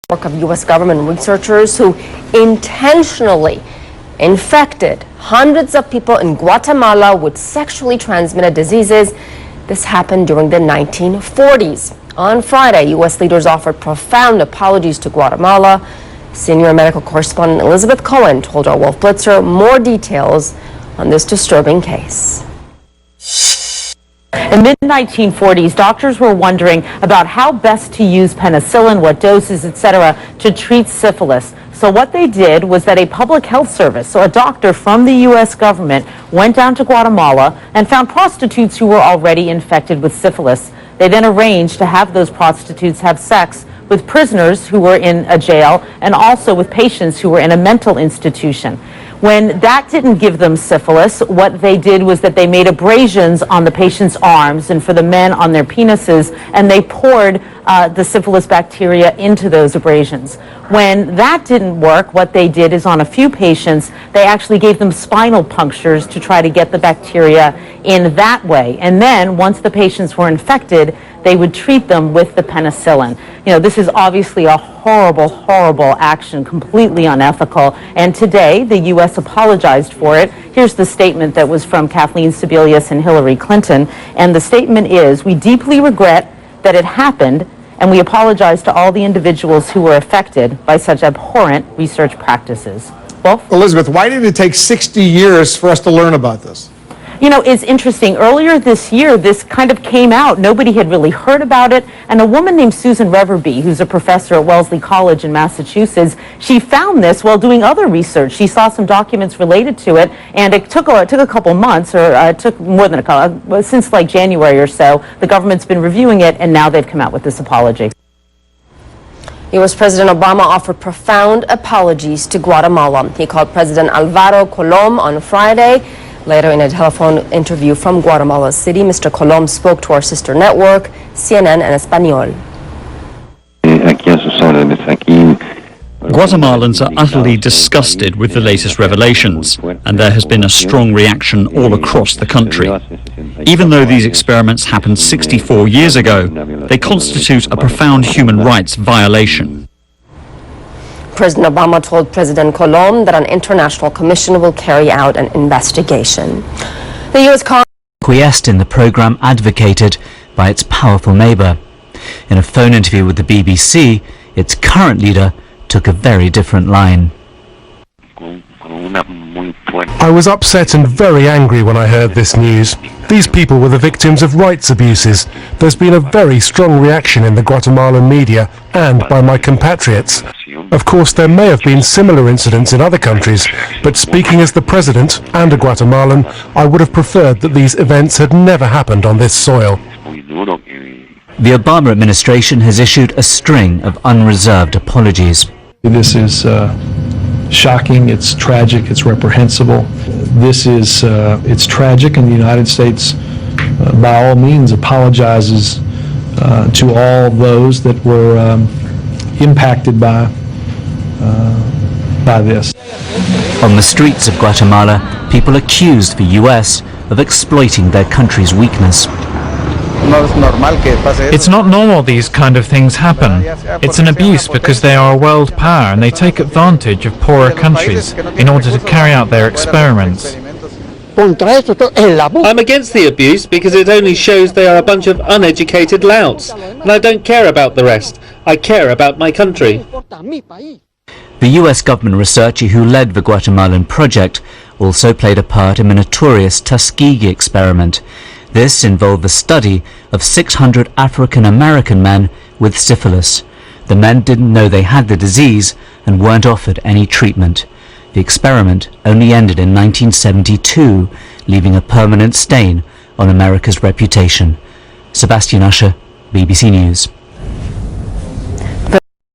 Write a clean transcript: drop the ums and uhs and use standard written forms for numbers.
Work of U.S. government researchers who intentionally infected hundreds of people in Guatemala with sexually transmitted diseases. This happened during the 1940s. On Friday, U.S. leaders offered profound apologies to Guatemala. Senior medical correspondent Elizabeth Cohen told our Wolf Blitzer more details on this disturbing case. In the mid-1940s, doctors were wondering about how best to use penicillin, what doses, etc., to treat syphilis. So what they did was that a public health service, so a doctor from the U.S. government, went down to Guatemala and found prostitutes who were already infected with syphilis. They then arranged to have those prostitutes have sex with prisoners who were in a jail and also with patients who were in a mental institution. When that didn't give them syphilis, what they did was that they made abrasions on the patient's arms and for the men on their penises, and they poured the syphilis bacteria into those abrasions. When that didn't work, what they did is on a few patients, they actually gave them spinal punctures to try to get the bacteria in that way. And then once the patients were infected, they would treat them with the penicillin. You know, this is obviously a horrible, horrible action, completely unethical. And today, the U.S. apologized for it. Here's the statement that was from Kathleen Sebelius and Hillary Clinton. And the statement is, "We deeply regret that it happened, and we apologize to all the individuals who were affected by such abhorrent research practices." Wolf? Elizabeth, why did it take 60 years for us to learn about this? You know, it's interesting. Earlier this year, this kind of came out. Nobody had really heard about it. And a woman named Susan Reverby, who's a professor at Wellesley College in Massachusetts, she found this while doing other research. She saw some documents related to it, and it took a couple months, or it took more than a couple, since like January or so. The government's been reviewing it, and now they've come out with this apology. U.S. President Obama offered profound apologies to Guatemala. He called President Alvaro Colom on Friday. Later, in a telephone interview from Guatemala City, Mr. Colom spoke to our sister network, CNN en Español. Guatemalans are utterly disgusted with the latest revelations, and there has been a strong reaction all across the country. Even though these experiments happened 64 years ago, they constitute a profound human rights violation. President Obama told President Colom that an international commission will carry out an investigation. The U.S. Congress acquiesced in the program advocated by its powerful neighbor. In a phone interview with the BBC, its current leader took a very different line. I was upset and very angry when I heard this news. These people were the victims of rights abuses. There's been a very strong reaction in the Guatemalan media and by my compatriots. Of course, there may have been similar incidents in other countries, but speaking as the president and a Guatemalan, I would have preferred that these events had never happened on this soil. The Obama administration has issued a string of unreserved apologies. This is shocking, it's tragic, it's reprehensible. This is, it's tragic, and the United States, by all means, apologizes to all those that were impacted by this. On the streets of Guatemala, people accused the U.S. of exploiting their country's weakness. It's not normal these kind of things happen. It's an abuse because they are a world power and they take advantage of poorer countries in order to carry out their experiments. I'm against the abuse because it only shows they are a bunch of uneducated louts, and I don't care about the rest. I care about my country. The U.S. government researcher who led the Guatemalan project also played a part in the notorious Tuskegee experiment. This involved the study of 600 African-American men with syphilis. The men didn't know they had the disease and weren't offered any treatment. The experiment only ended in 1972, leaving a permanent stain on America's reputation. Sebastian Usher, BBC News.